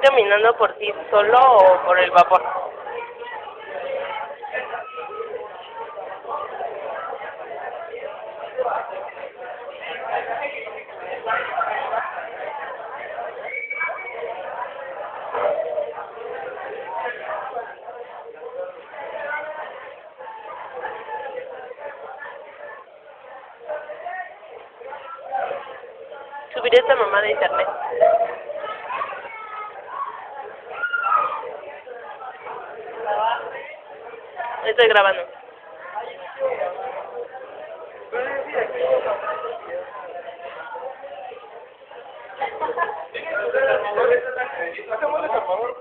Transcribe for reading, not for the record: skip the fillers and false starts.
caminando por ti solo o por el vapor? Subiré esta mamá de internet. Estoy grabando. Hacemos por favor.